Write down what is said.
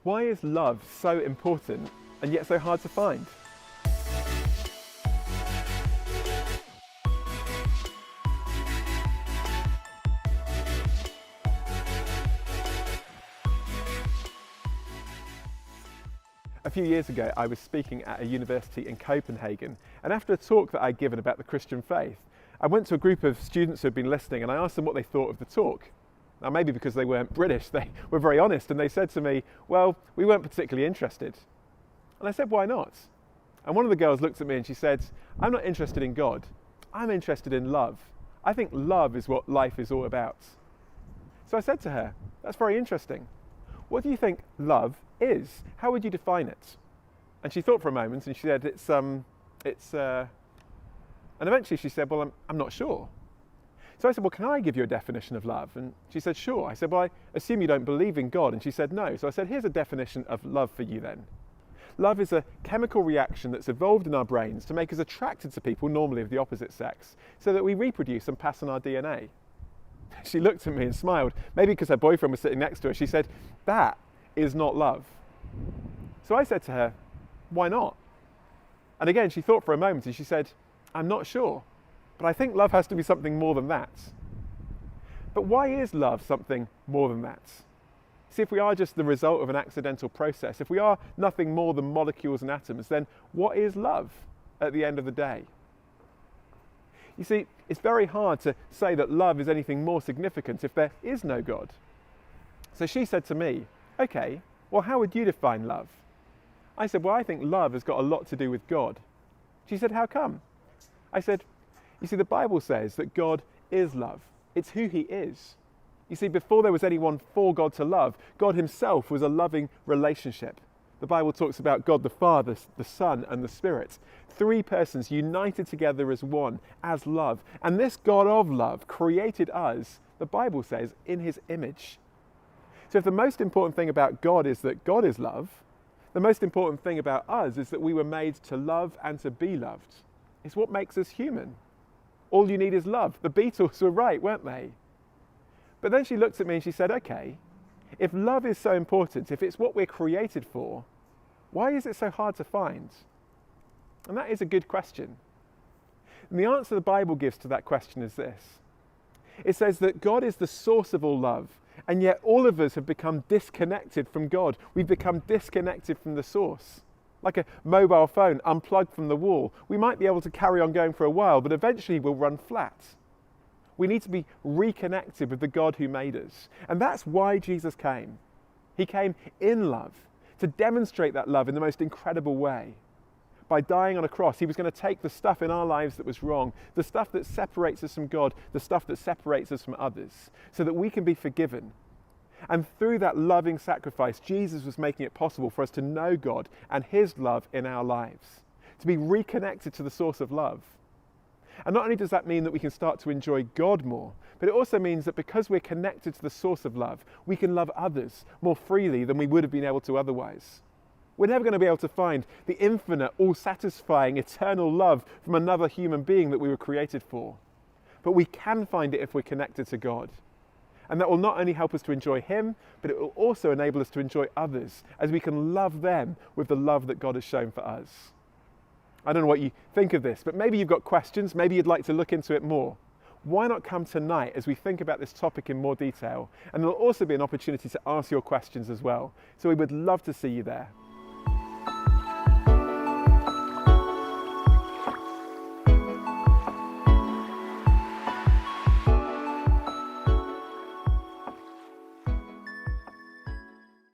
Why is love so important and yet so hard to find? A few years ago, I was speaking at a university in Copenhagen, and after a talk that I'd given about the Christian faith, I went to a group of students who had been listening and I asked them what they thought of the talk. Now, maybe because they weren't British, they were very honest, and they said to me, well, we weren't particularly interested. And I said, why not? And one of the girls looked at me and she said, I'm not interested in God, I'm interested in love. I think love is what life is all about. So I said to her, that's very interesting. What do you think love is? How would you define it? And she thought for a moment and she said, and eventually she said, well, I'm not sure. So I said, well, can I give you a definition of love? And she said, sure. I said, well, I assume you don't believe in God. And she said, no. So I said, here's a definition of love for you then. Love is a chemical reaction that's evolved in our brains to make us attracted to people, normally of the opposite sex, so that we reproduce and pass on our DNA. She looked at me and smiled, maybe because her boyfriend was sitting next to her. She said, that is not love. So I said to her, why not? And again, she thought for a moment and she said, I'm not sure, but I think love has to be something more than that. But why is love something more than that? See, if we are just the result of an accidental process, if we are nothing more than molecules and atoms, then what is love at the end of the day? You see, it's very hard to say that love is anything more significant if there is no God. So she said to me, okay, well, how would you define love? I said, well, I think love has got a lot to do with God. She said, how come? I said, you see, the Bible says that God is love. It's who he is. You see, before there was anyone for God to love, God himself was a loving relationship. The Bible talks about God the Father, the Son, and the Spirit. Three persons united together as one, as love. And this God of love created us, the Bible says, in his image. So if the most important thing about God is that God is love, the most important thing about us is that we were made to love and to be loved. It's what makes us human. All you need is love. The Beatles were right, weren't they? But then she looked at me and she said, okay, if love is so important, if it's what we're created for, why is it so hard to find? And that is a good question. And the answer the Bible gives to that question is this. It says that God is the source of all love, and yet all of us have become disconnected from God. We've become disconnected from the source. Like a mobile phone unplugged from the wall. We might be able to carry on going for a while, but eventually we'll run flat. We need to be reconnected with the God who made us. And that's why Jesus came. He came in love to demonstrate that love in the most incredible way. By dying on a cross, he was going to take the stuff in our lives that was wrong, the stuff that separates us from God, the stuff that separates us from others, so that we can be forgiven. And through that loving sacrifice, Jesus was making it possible for us to know God and his love in our lives, to be reconnected to the source of love. And not only does that mean that we can start to enjoy God more, but it also means that because we're connected to the source of love, we can love others more freely than we would have been able to otherwise. We're never going to be able to find the infinite, all-satisfying, eternal love from another human being that we were created for. But we can find it if we're connected to God. And that will not only help us to enjoy him, but it will also enable us to enjoy others as we can love them with the love that God has shown for us. I don't know what you think of this, but maybe you've got questions, maybe you'd like to look into it more. Why not come tonight as we think about this topic in more detail? And there'll also be an opportunity to ask your questions as well. So we would love to see you there.